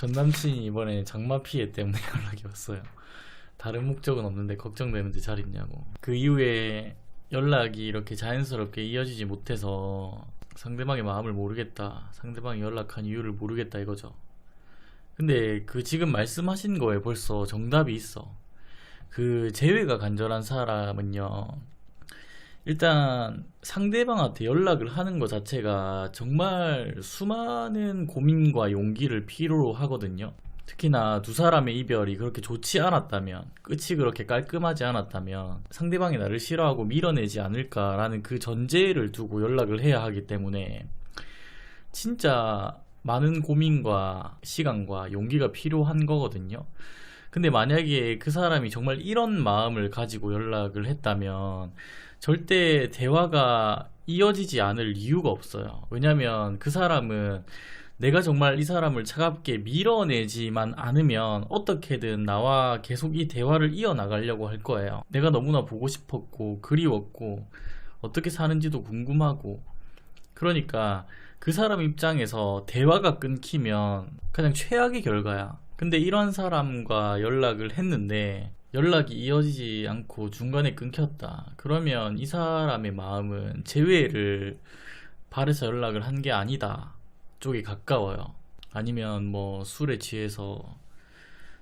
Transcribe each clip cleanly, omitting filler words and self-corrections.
전 남친이 이번에 장마 피해 때문에 연락이 왔어요. 다른 목적은 없는데 걱정되는데 잘 있냐고. 그 이후에 연락이 이렇게 자연스럽게 이어지지 못해서 상대방의 마음을 모르겠다, 상대방이 연락한 이유를 모르겠다 이거죠. 근데 그 지금 말씀하신 거에 벌써 정답이 있어. 그 재회가 간절한 사람은요, 일단 상대방한테 연락을 하는 것 자체가 정말 수많은 고민과 용기를 필요로 하거든요. 특히나 두 사람의 이별이 그렇게 좋지 않았다면, 끝이 그렇게 깔끔하지 않았다면 상대방이 나를 싫어하고 밀어내지 않을까라는 그 전제를 두고 연락을 해야 하기 때문에 진짜 많은 고민과 시간과 용기가 필요한 거거든요. 근데 만약에 그 사람이 정말 이런 마음을 가지고 연락을 했다면 절대 대화가 이어지지 않을 이유가 없어요. 왜냐면 그 사람은 내가 정말 이 사람을 차갑게 밀어내지만 않으면 어떻게든 나와 계속 이 대화를 이어나가려고 할 거예요. 내가 너무나 보고 싶었고 그리웠고 어떻게 사는지도 궁금하고, 그러니까 그 사람 입장에서 대화가 끊기면 그냥 최악의 결과야. 근데 이런 사람과 연락을 했는데 연락이 이어지지 않고 중간에 끊겼다. 그러면 이 사람의 마음은 재회를 바래서 연락을 한 게 아니다 쪽이 가까워요. 아니면 뭐 술에 취해서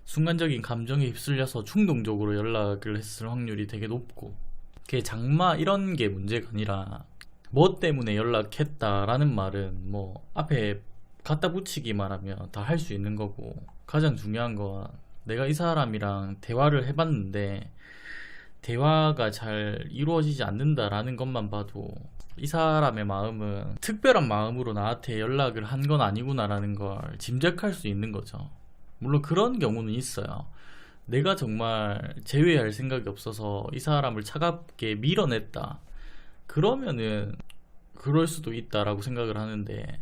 순간적인 감정에 휩쓸려서 충동적으로 연락을 했을 확률이 되게 높고, 그게 장마 이런 게 문제가 아니라 뭐 때문에 연락했다라는 말은 뭐 앞에 갖다 붙이기만 하면 다 할 수 있는 거고, 가장 중요한 건 내가 이 사람이랑 대화를 해봤는데 대화가 잘 이루어지지 않는다라는 것만 봐도 이 사람의 마음은 특별한 마음으로 나한테 연락을 한 건 아니구나라는 걸 짐작할 수 있는 거죠. 물론 그런 경우는 있어요. 내가 정말 제외할 생각이 없어서 이 사람을 차갑게 밀어냈다, 그러면은 그럴 수도 있다라고 생각을 하는데,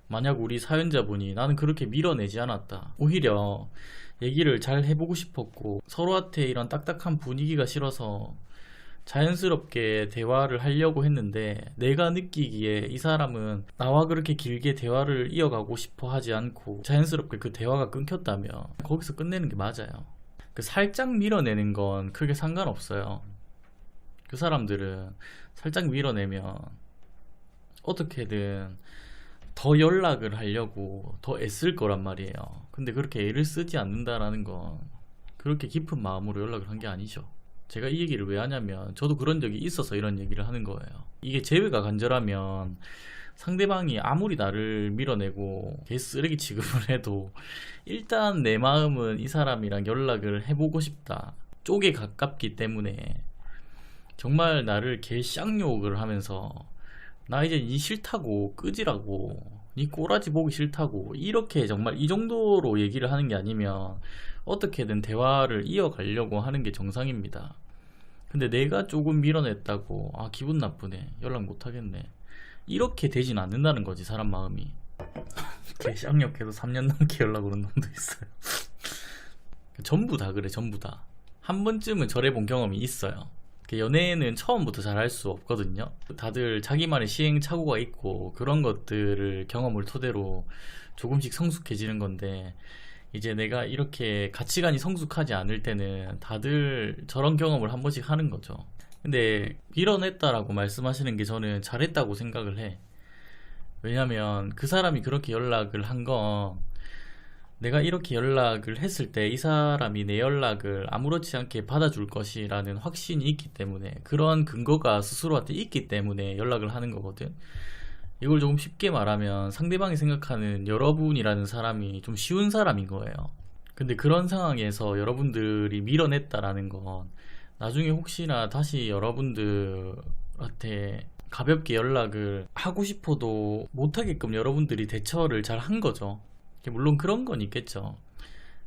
만약 우리 사연자분이 나는 그렇게 밀어내지 않았다, 오히려 얘기를 잘 해보고 싶었고 서로한테 이런 딱딱한 분위기가 싫어서 자연스럽게 대화를 하려고 했는데 내가 느끼기에 이 사람은 나와 그렇게 길게 대화를 이어가고 싶어 하지 않고 자연스럽게 그 대화가 끊겼다면 거기서 끝내는 게 맞아요. 그 살짝 밀어내는 건 크게 상관없어요. 그 사람들은 살짝 밀어내면 어떻게든 더 연락을 하려고 더 애쓸 거란 말이에요. 근데 그렇게 애를 쓰지 않는다라는 건 그렇게 깊은 마음으로 연락을 한 게 아니죠. 제가 이 얘기를 왜 하냐면 저도 그런 적이 있어서 이런 얘기를 하는 거예요. 이게 재회가 간절하면 상대방이 아무리 나를 밀어내고 개쓰레기 취급을 해도 일단 내 마음은 이 사람이랑 연락을 해보고 싶다 쪽에 가깝기 때문에, 정말 나를 개쌍욕을 하면서 나 이제 니 싫다고 끄지라고, 니 꼬라지 보기 싫다고, 이렇게 정말 이 정도로 얘기를 하는 게 아니면 어떻게든 대화를 이어가려고 하는 게 정상입니다. 근데 내가 조금 밀어냈다고 아 기분 나쁘네, 연락 못하겠네, 이렇게 되진 않는다는 거지 사람 마음이. 개쌍욕해도 3년 넘게 연락 오는 놈도 있어요. 전부 다 그래, 전부 다. 한 번쯤은 저래본 경험이 있어요. 연애는 처음부터 잘 할 수 없거든요. 다들 자기만의 시행착오가 있고 그런 것들을 경험을 토대로 조금씩 성숙해지는 건데, 이제 내가 이렇게 가치관이 성숙하지 않을 때는 다들 저런 경험을 한 번씩 하는 거죠. 근데 밀어냈다라고 말씀하시는 게 저는 잘했다고 생각을 해. 왜냐면 그 사람이 그렇게 연락을 한 건 내가 이렇게 연락을 했을 때 이 사람이 내 연락을 아무렇지 않게 받아줄 것이라는 확신이 있기 때문에, 그런 근거가 스스로한테 있기 때문에 연락을 하는 거거든. 이걸 조금 쉽게 말하면 상대방이 생각하는 여러분이라는 사람이 좀 쉬운 사람인 거예요. 근데 그런 상황에서 여러분들이 밀어냈다라는 건 나중에 혹시나 다시 여러분들한테 가볍게 연락을 하고 싶어도 못하게끔 여러분들이 대처를 잘 한 거죠. 물론 그런 건 있겠죠.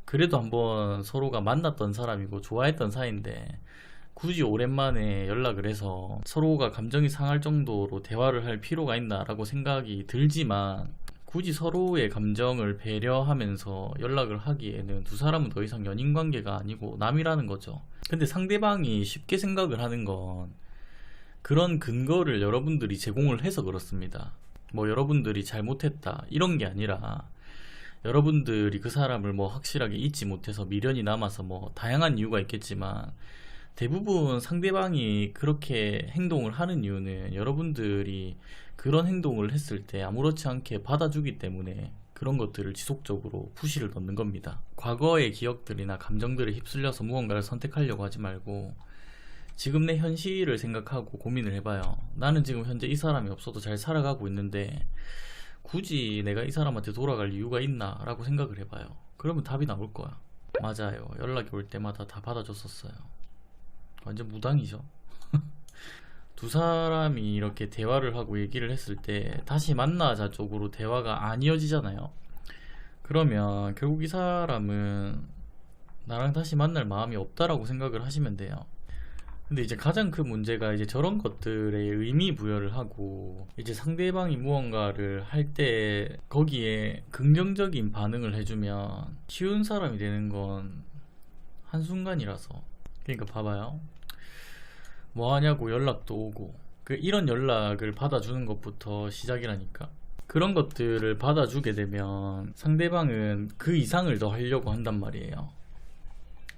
그래도 한번 서로가 만났던 사람이고 좋아했던 사이인데 굳이 오랜만에 연락을 해서 서로가 감정이 상할 정도로 대화를 할 필요가 있나라고 생각이 들지만, 굳이 서로의 감정을 배려하면서 연락을 하기에는 두 사람은 더 이상 연인 관계가 아니고 남이라는 거죠. 근데 상대방이 쉽게 생각을 하는 건 그런 근거를 여러분들이 제공을 해서 그렇습니다. 뭐 여러분들이 잘못했다 이런 게 아니라 여러분들이 그 사람을 뭐 확실하게 잊지 못해서 미련이 남아서 뭐 다양한 이유가 있겠지만, 대부분 상대방이 그렇게 행동을 하는 이유는 여러분들이 그런 행동을 했을 때 아무렇지 않게 받아주기 때문에 그런 것들을 지속적으로 푸시를 넣는 겁니다. 과거의 기억들이나 감정들에 휩쓸려서 무언가를 선택하려고 하지 말고 지금 내 현실을 생각하고 고민을 해봐요. 나는 지금 현재 이 사람이 없어도 잘 살아가고 있는데 굳이 내가 이 사람한테 돌아갈 이유가 있나 라고 생각을 해봐요. 그러면 답이 나올 거야. 맞아요, 연락이 올 때마다 다 받아줬었어요. 완전 무당이죠. 두 사람이 이렇게 대화를 하고 얘기를 했을 때 다시 만나자 쪽으로 대화가 안 이어지잖아요. 그러면 결국 이 사람은 나랑 다시 만날 마음이 없다라고 생각을 하시면 돼요. 근데 이제 가장 큰 문제가 이제 저런 것들에 의미 부여를 하고 이제 상대방이 무언가를 할 때 거기에 긍정적인 반응을 해주면 쉬운 사람이 되는 건 한순간이라서. 그러니까 봐봐요, 뭐 하냐고 연락도 오고, 이런 연락을 받아주는 것부터 시작이라니까. 그런 것들을 받아주게 되면 상대방은 그 이상을 더 하려고 한단 말이에요.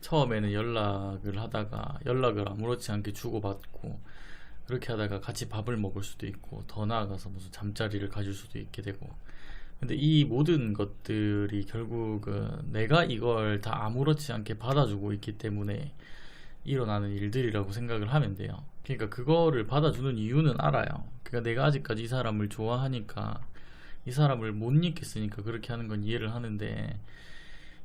처음에는 연락을 하다가 연락을 아무렇지 않게 주고받고, 그렇게 하다가 같이 밥을 먹을 수도 있고, 더 나아가서 무슨 잠자리를 가질 수도 있게 되고. 근데 이 모든 것들이 결국은 내가 이걸 다 아무렇지 않게 받아주고 있기 때문에 일어나는 일들이라고 생각을 하면 돼요. 그러니까 그거를 받아주는 이유는 알아요. 그러니까 내가 아직까지 이 사람을 좋아하니까, 이 사람을 못 잊겠으니까 그렇게 하는 건 이해를 하는데,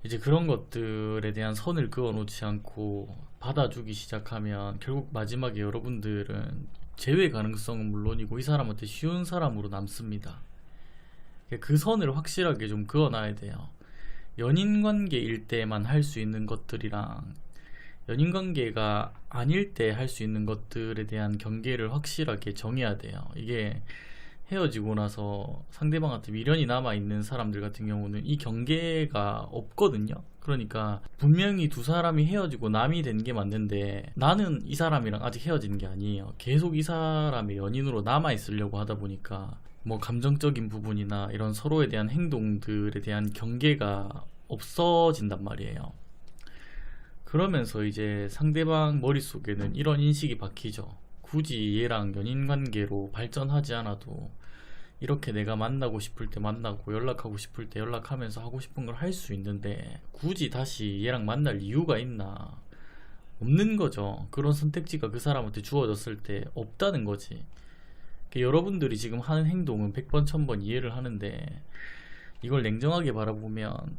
이제 그런 것들에 대한 선을 그어 놓지 않고 받아주기 시작하면 결국 마지막에 여러분들은 재회 가능성은 물론이고 이 사람한테 쉬운 사람으로 남습니다. 그 선을 확실하게 좀 그어 놔야 돼요. 연인 관계일 때만 할 수 있는 것들이랑 연인 관계가 아닐 때 할 수 있는 것들에 대한 경계를 확실하게 정해야 돼요. 이게 헤어지고 나서 상대방한테 미련이 남아있는 사람들 같은 경우는 이 경계가 없거든요. 그러니까 분명히 두 사람이 헤어지고 남이 된 게 맞는데 나는 이 사람이랑 아직 헤어진 게 아니에요. 계속 이 사람의 연인으로 남아있으려고 하다 보니까 뭐 감정적인 부분이나 이런 서로에 대한 행동들에 대한 경계가 없어진단 말이에요. 그러면서 이제 상대방 머릿속에는 이런 인식이 박히죠. 굳이 얘랑 연인 관계로 발전하지 않아도 이렇게 내가 만나고 싶을 때 만나고 연락하고 싶을 때 연락하면서 하고 싶은 걸 할 수 있는데 굳이 다시 얘랑 만날 이유가 있나? 없는 거죠. 그런 선택지가 그 사람한테 주어졌을 때 없다는 거지. 여러분들이 지금 하는 행동은 100번 1000번 이해를 하는데 이걸 냉정하게 바라보면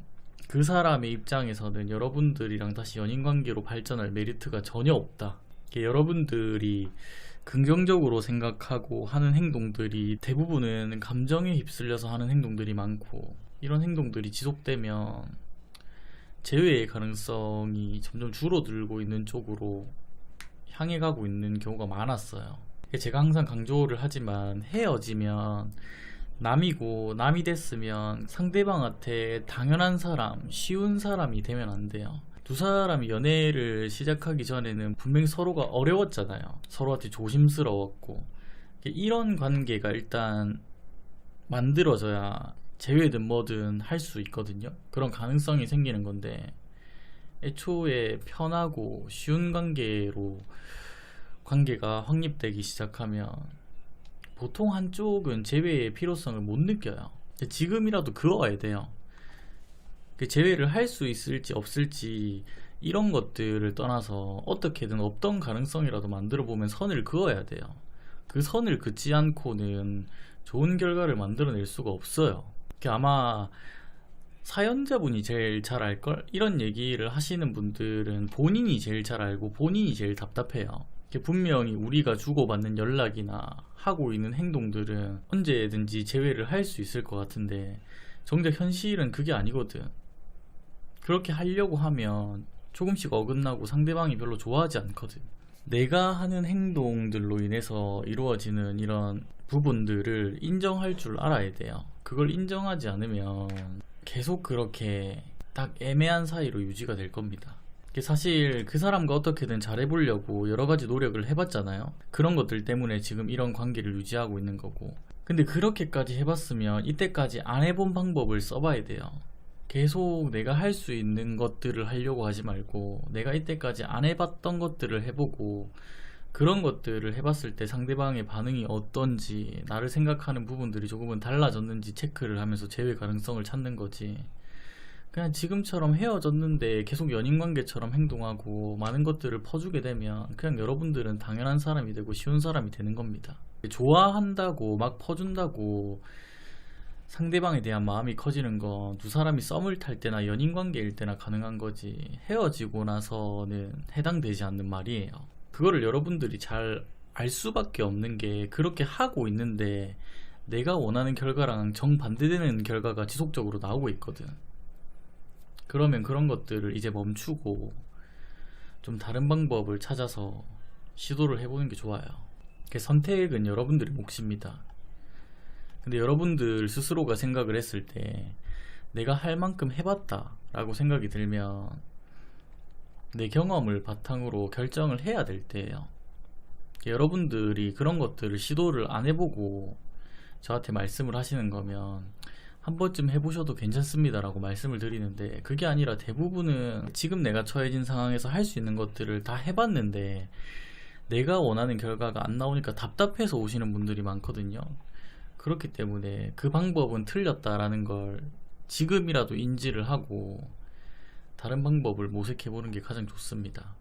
그 사람의 입장에서는 여러분들이랑 다시 연인 관계로 발전할 메리트가 전혀 없다. 여러분들이 긍정적으로 생각하고 하는 행동들이 대부분은 감정에 휩쓸려서 하는 행동들이 많고, 이런 행동들이 지속되면 재회의 가능성이 점점 줄어들고 있는 쪽으로 향해 가고 있는 경우가 많았어요. 제가 항상 강조를 하지만 헤어지면 남이고 남이 됐으면 상대방한테 당연한 사람, 쉬운 사람이 되면 안 돼요. 두 사람이 연애를 시작하기 전에는 분명히 서로가 어려웠잖아요. 서로한테 조심스러웠고. 이런 관계가 일단 만들어져야 재회든 뭐든 할 수 있거든요. 그런 가능성이 생기는 건데 애초에 편하고 쉬운 관계가 확립되기 시작하면 보통 한쪽은 재회의 필요성을 못 느껴요. 지금이라도 그어야 돼요. 재회를 할 수 있을지 없을지 이런 것들을 떠나서 어떻게든 없던 가능성이라도 만들어 보면 선을 그어야 돼요. 그 선을 긋지 않고는 좋은 결과를 만들어낼 수가 없어요. 아마 사연자분이 제일 잘 알걸? 이런 얘기를 하시는 분들은 본인이 제일 잘 알고 본인이 제일 답답해요. 분명히 우리가 주고받는 연락이나 하고 있는 행동들은 언제든지 재회를 할 수 있을 것 같은데 정작 현실은 그게 아니거든. 그렇게 하려고 하면 조금씩 어긋나고 상대방이 별로 좋아하지 않거든. 내가 하는 행동들로 인해서 이루어지는 이런 부분들을 인정할 줄 알아야 돼요. 그걸 인정하지 않으면 계속 그렇게 딱 애매한 사이로 유지가 될 겁니다. 사실 그 사람과 어떻게든 잘해보려고 여러 가지 노력을 해봤잖아요. 그런 것들 때문에 지금 이런 관계를 유지하고 있는 거고. 근데 그렇게까지 해봤으면 이때까지 안 해본 방법을 써봐야 돼요. 계속 내가 할 수 있는 것들을 하려고 하지 말고 내가 이때까지 안 해봤던 것들을 해보고 그런 것들을 해봤을 때 상대방의 반응이 어떤지 나를 생각하는 부분들이 조금은 달라졌는지 체크를 하면서 재회 가능성을 찾는 거지. 그냥 지금처럼 헤어졌는데 계속 연인관계처럼 행동하고 많은 것들을 퍼주게 되면 그냥 여러분들은 당연한 사람이 되고 쉬운 사람이 되는 겁니다. 좋아한다고 막 퍼준다고 상대방에 대한 마음이 커지는 건 두 사람이 썸을 탈 때나 연인관계일 때나 가능한 거지 헤어지고 나서는 해당되지 않는 말이에요. 그거를 여러분들이 잘 알 수밖에 없는 게 그렇게 하고 있는데 내가 원하는 결과랑 정반대되는 결과가 지속적으로 나오고 있거든. 그러면 그런 것들을 이제 멈추고 좀 다른 방법을 찾아서 시도를 해보는 게 좋아요. 그 선택은 여러분들의 몫입니다. 근데 여러분들 스스로가 생각을 했을 때 내가 할 만큼 해봤다 라고 생각이 들면 내 경험을 바탕으로 결정을 해야 될 때예요. 여러분들이 그런 것들을 시도를 안 해보고 저한테 말씀을 하시는 거면 한 번쯤 해보셔도 괜찮습니다 라고 말씀을 드리는데 그게 아니라 대부분은 지금 내가 처해진 상황에서 할 수 있는 것들을 다 해봤는데 내가 원하는 결과가 안 나오니까 답답해서 오시는 분들이 많거든요. 그렇기 때문에 그 방법은 틀렸다라는 걸 지금이라도 인지를 하고 다른 방법을 모색해보는 게 가장 좋습니다.